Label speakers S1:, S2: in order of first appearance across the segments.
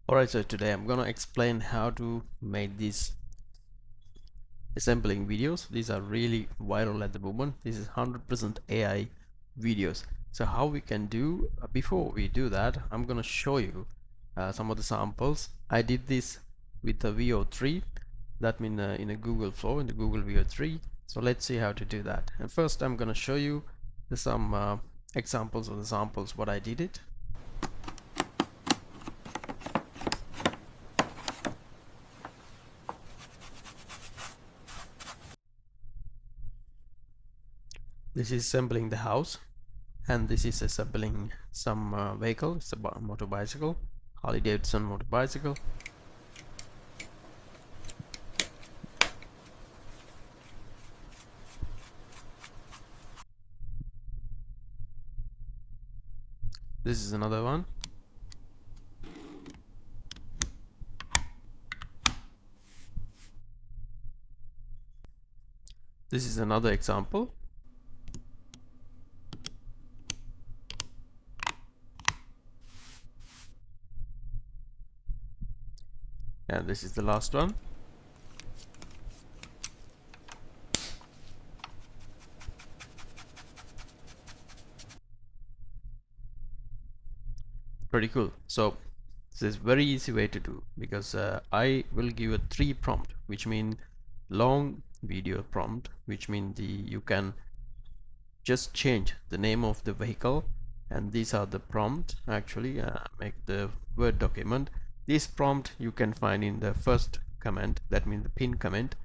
S1: Alright, so today I'm gonna explain how to make these assembling videos. These are really viral at the moment. This is 100% AI videos. So how we can do, before we do that, I'm gonna show you some of the samples. I did this with a VO3, that means in a Google Flow, in the Google VO3. So let's see how to do that. And first I'm gonna show you some examples of the samples what I did it. This is assembling the house, and this is assembling some vehicle. It's a motor bicycle, Harley Davidson motor bicycle. This is another one. This is another example. And this is the last one. Pretty cool. So this is very easy way to do, because I will give a 3 prompt, which mean long video prompt, which mean you can just change the name of the vehicle, and these are the prompt. Actually make the Word document. This prompt you can find in the first comment, that means the pin comment,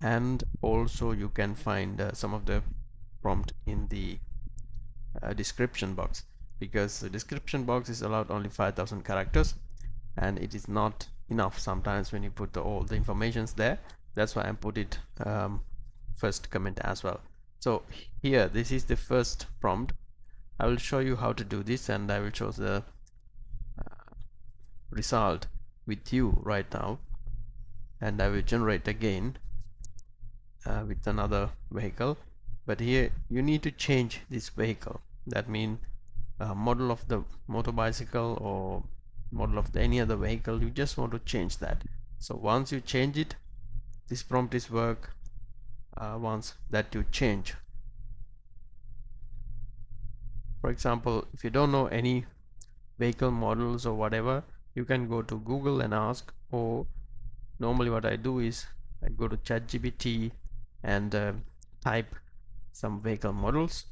S1: and also you can find some of the prompt in the description box, because the description box is allowed only 5,000 characters, and it is not enough sometimes when you put all the informations there. That's why I put it first comment as well. So here, this is the first prompt. I will show you how to do this, and I will show the result with you right now, and I will generate again with another vehicle. But here you need to change this vehicle. That means model of the motor bicycle or model of any other vehicle. You just want to change that. So once you change it, this prompt is work once that you change. For example, if you don't know any vehicle models or whatever, you can go to Google and ask, or normally what I do is I go to ChatGPT and type some vehicle models.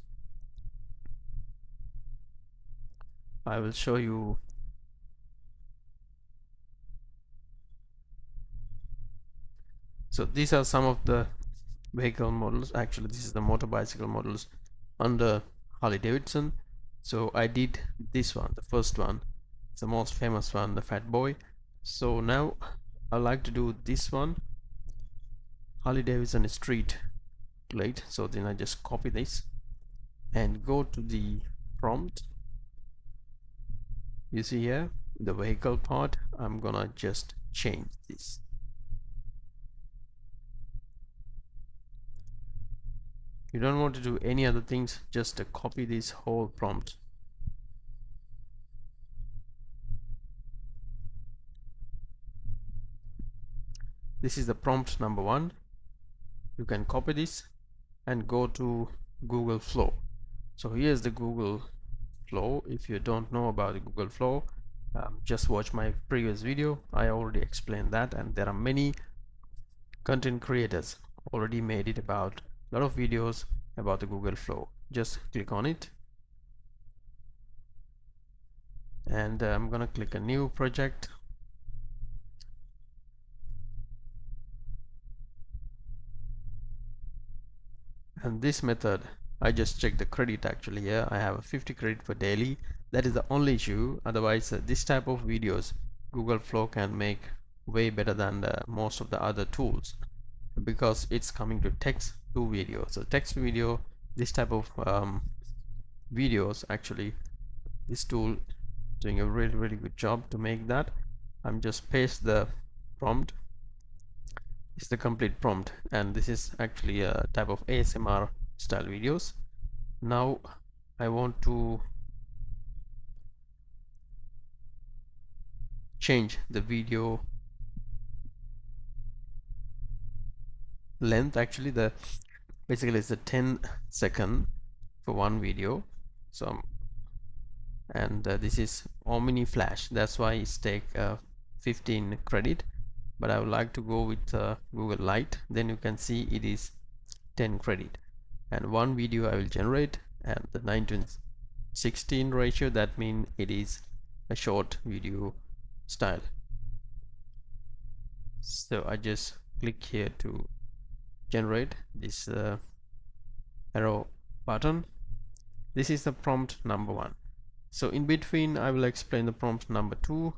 S1: I will show you. So these are some of the vehicle models. Actually, this is the motor bicycle models under Harley Davidson. So I did this one, the first one. It's the most famous one, the Fat Boy. So now I like to do this one, Harley Davidson street plate. So then I just copy this and go to the prompt. You see here the vehicle part. I'm gonna just change this. You don't want to do any other things, just copy this whole prompt. This is the prompt number 1. You can copy this and go to Google Flow. So here's the Google Flow. If you don't know about the Google Flow, just watch my previous video. I already explained that, and there are many content creators already made it about a lot of videos about the Google Flow. Just click on it, and I'm gonna click a new project. And this method, I just check the credit. Actually here I have a 50 credit for daily. That is the only issue. Otherwise this type of videos Google Flow can make way better than most of the other tools, because it's coming to text to video. So text to video, this type of videos, actually this tool doing a really good job to make that. I'm just paste the prompt. This is the complete prompt, and this is actually a type of ASMR style videos. Now I want to change the video length. Actually, the basically it's a 10-second for one video. So and this is Omni Flash, that's why it's take 15 credit, but I would like to go with Google Lite. Then you can see it is 10 credit, and one video I will generate, and the 9:16 ratio, that means it is a short video style. So I just click here to generate this arrow button. This is the prompt number 1. So in between I will explain the prompt number 2.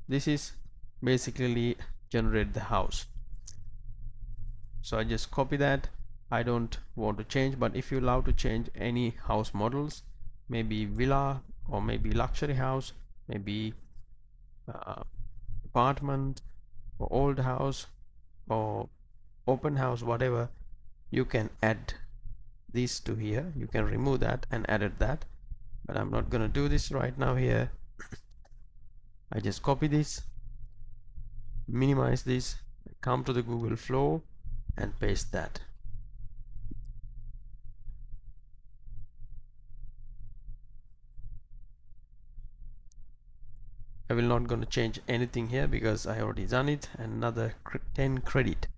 S1: This is basically generate the house. So I just copy that. I don't want to change, but if you love to change any house models, maybe villa or maybe luxury house, maybe apartment or old house or open house, whatever, you can add this to here. You can remove that and edit that, but I'm not gonna do this right now here. I just copy this, minimize this, come to the Google Flow and paste that. I will not going to change anything here because I already done it. Another 10 credit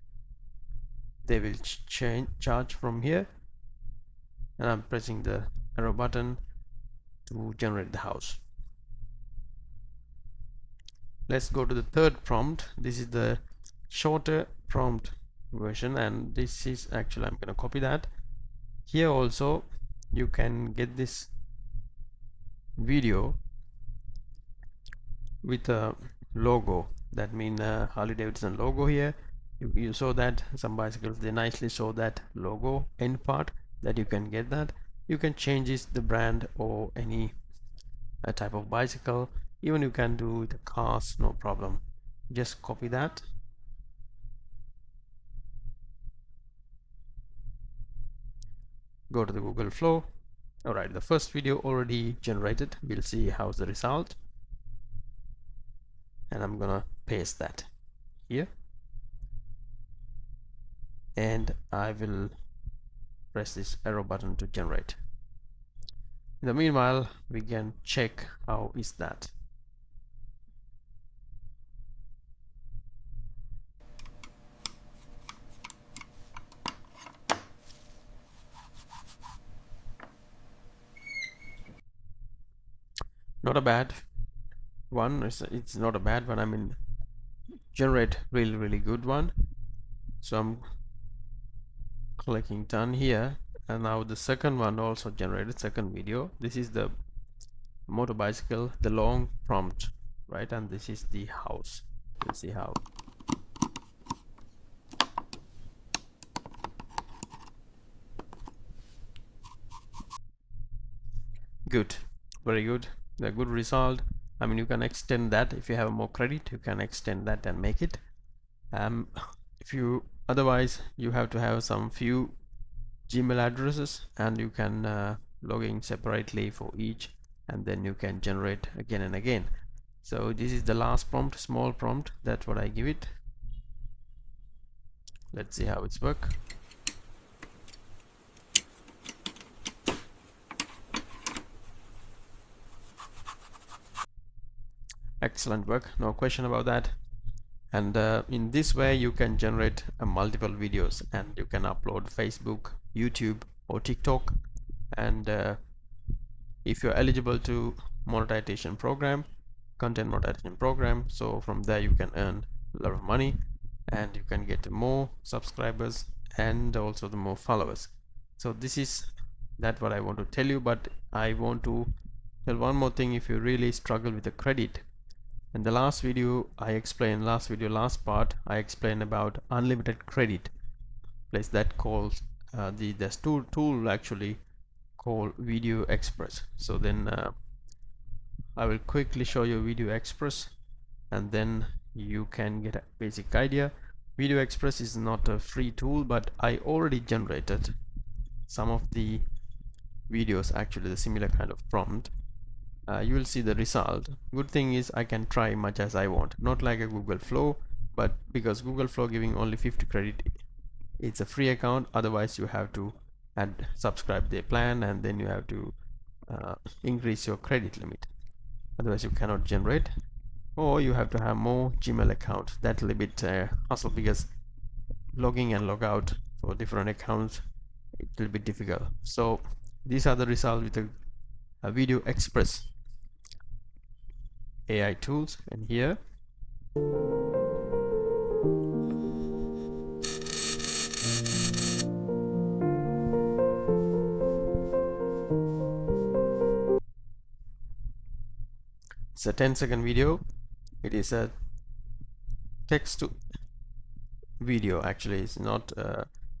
S1: they will charge from here, and I'm pressing the arrow button to generate the house. Let's go to the third prompt. This is the shorter prompt version, and this is actually, I'm going to copy that. Here also you can get this video with a logo, that means Harley Davidson logo here. You saw that some bicycles, they nicely show that logo end part, that you can get that. You can change this the brand or any type of bicycle. Even you can do the cars, no problem. Just copy that. Go to the Google Flow. Alright, the first video already generated. We'll see how's the result. And I'm gonna paste that here. And I will press this arrow button to generate. In the meanwhile, we can check how is that. Not a bad one. It's not a bad one. I mean, generate really good one. So I'm clicking done here, and now the second one also generated, second video. This is the motor bicycle, the long prompt, right? And this is the house. Let's see how. Good, very good. The good result. I mean, you can extend that if you have more credit. You can extend that and make it. If you otherwise, you have to have some few Gmail addresses, and you can log in separately for each, and then you can generate again and again. So this is the last prompt, small prompt. That's what I give it. Let's see how it's work. Excellent work, no question about that. And in this way you can generate multiple videos, and you can upload Facebook, YouTube or TikTok. And if you're eligible to monetization program, content monetization program, so from there you can earn a lot of money, and you can get more subscribers and also the more followers. So this is that what I want to tell you, but I want to tell one more thing. If you really struggle with the credit, in the last video I explained, last part I explained about unlimited credit place that calls this tool actually called Video Express. So then I will quickly show you Video Express, and then you can get a basic idea. Video Express is not a free tool, but I already generated some of the videos, actually the similar kind of prompt. you will see the result. Good thing is I can try much as I want, not like a Google Flow, but because Google Flow giving only 50 credit, it's a free account. Otherwise you have to add subscribe their plan, and then you have to increase your credit limit. Otherwise you cannot generate, or you have to have more Gmail account. That's a little bit hassle, because logging and log out for different accounts, it will be difficult. So these are the results with a Video Express AI tools. And here it's a 10-second video. It is a text to video, actually it's not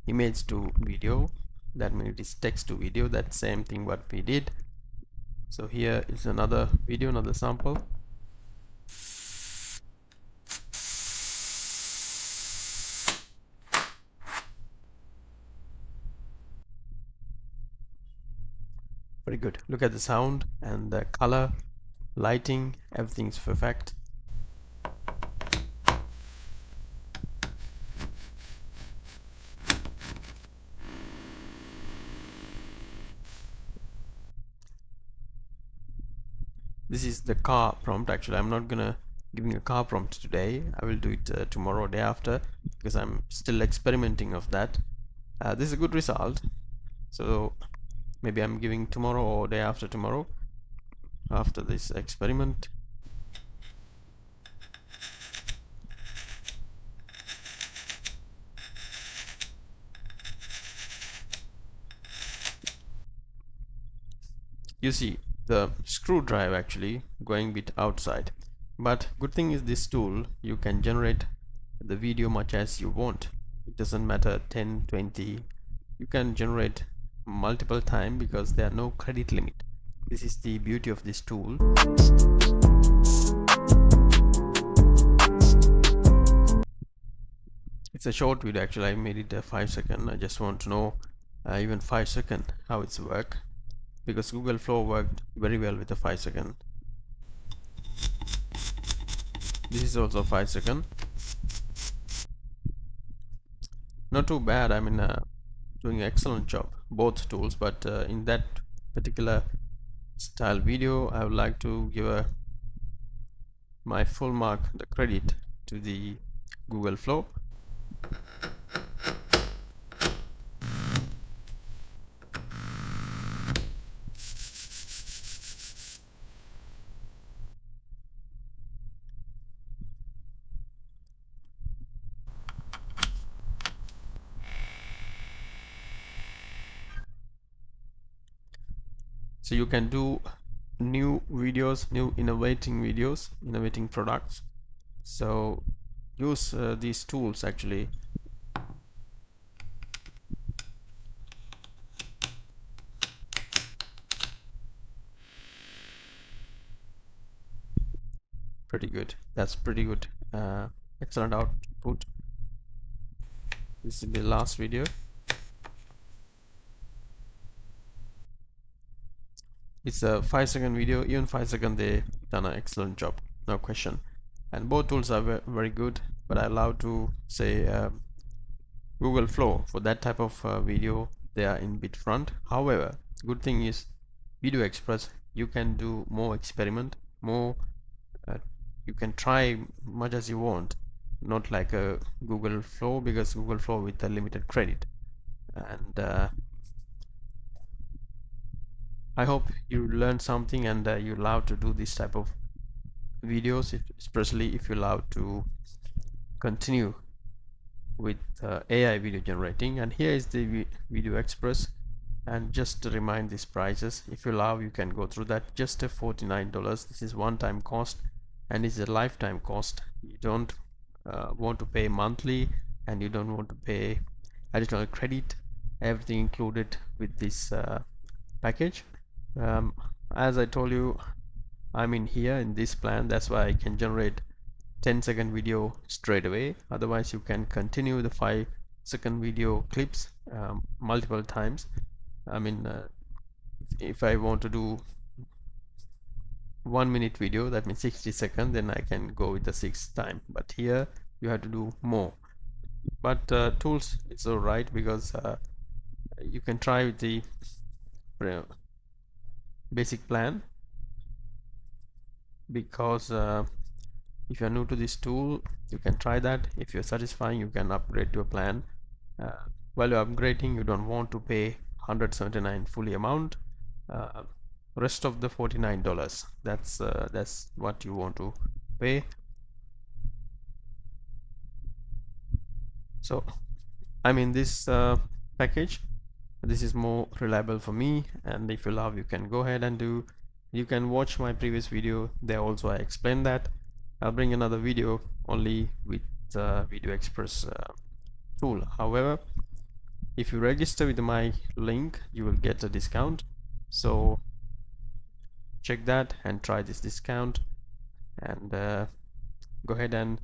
S1: image to video. That means it is text to video. That same thing what we did. So here is another video, another sample. Very good. Look at the sound and the color, lighting, everything's perfect. This is the car prompt. Actually, I'm not gonna giving a car prompt today. I will do it tomorrow or day after, because I'm still experimenting of that. This is a good result. So maybe I'm giving tomorrow or day after tomorrow after this experiment. You see the screwdriver actually going bit outside, but good thing is this tool, you can generate the video much as you want. It doesn't matter 10, 20, you can generate multiple time because there are no credit limit. This is the beauty of this tool. It's a short video actually. I made it a 5-second. I just want to know even 5-second how it's work, because Google Flow worked very well with the 5-second. This is also 5-second. Not too bad. I mean, doing an excellent job, both tools. But in that particular style video, I would like to give my full mark, the credit to the Google Flow. So you can do new videos, new innovating products. So use these tools actually. Pretty good. That's pretty good. Excellent output. This is the last video. It's a 5-second video. Even 5-second, they done an excellent job, no question. And both tools are very good, but I love to say Google Flow for that type of video. They are in bit front. However, good thing is Video Express, you can do more experiment, more you can try much as you want, not like a Google Flow, because Google Flow with a limited credit. And I hope you learned something, and you love to do this type of videos, especially if you love to continue with AI video generating. And here is the Video Express. And just to remind these prices, if you love, you can go through that. Just a $49. This is one-time cost, and it's a lifetime cost. You don't want to pay monthly, and you don't want to pay additional credit. Everything included with this package. As I told you, I'm in here in this plan. That's why I can generate 10-second video straight away. Otherwise you can continue the 5-second video clips multiple times. I mean, if I want to do 1 minute video, that means 60 seconds, then I can go with the 6th time. But here you have to do more. But tools is all right, because you can try with the basic plan, because if you're new to this tool, you can try that. If you're satisfying, you can upgrade to a plan. While you're upgrading, you don't want to pay 179 fully amount. Rest of the $49, that's what you want to pay. So I'm in this package. This is more reliable for me, and if you love, you can go ahead and do. You can watch my previous video, there also I explain that. I'll bring another video only with Video Express tool. However, if you register with my link, you will get a discount, so check that and try this discount, and go ahead and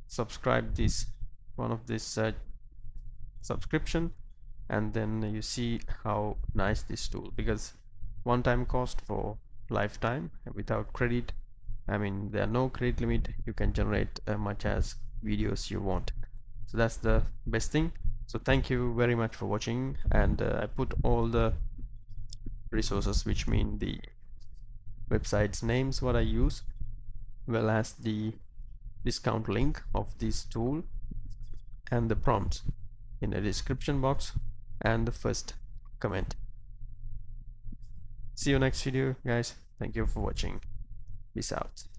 S1: subscribe this one of this subscription, and then you see how nice this tool, because one-time cost for lifetime without credit. I mean, there are no credit limit, you can generate as much as videos you want. So that's the best thing. So thank you very much for watching, and I put all the resources, which mean the websites names what I use, well as the discount link of this tool and the prompts in the description box and the first comment. See you next video, guys. Thank you for watching. Peace out.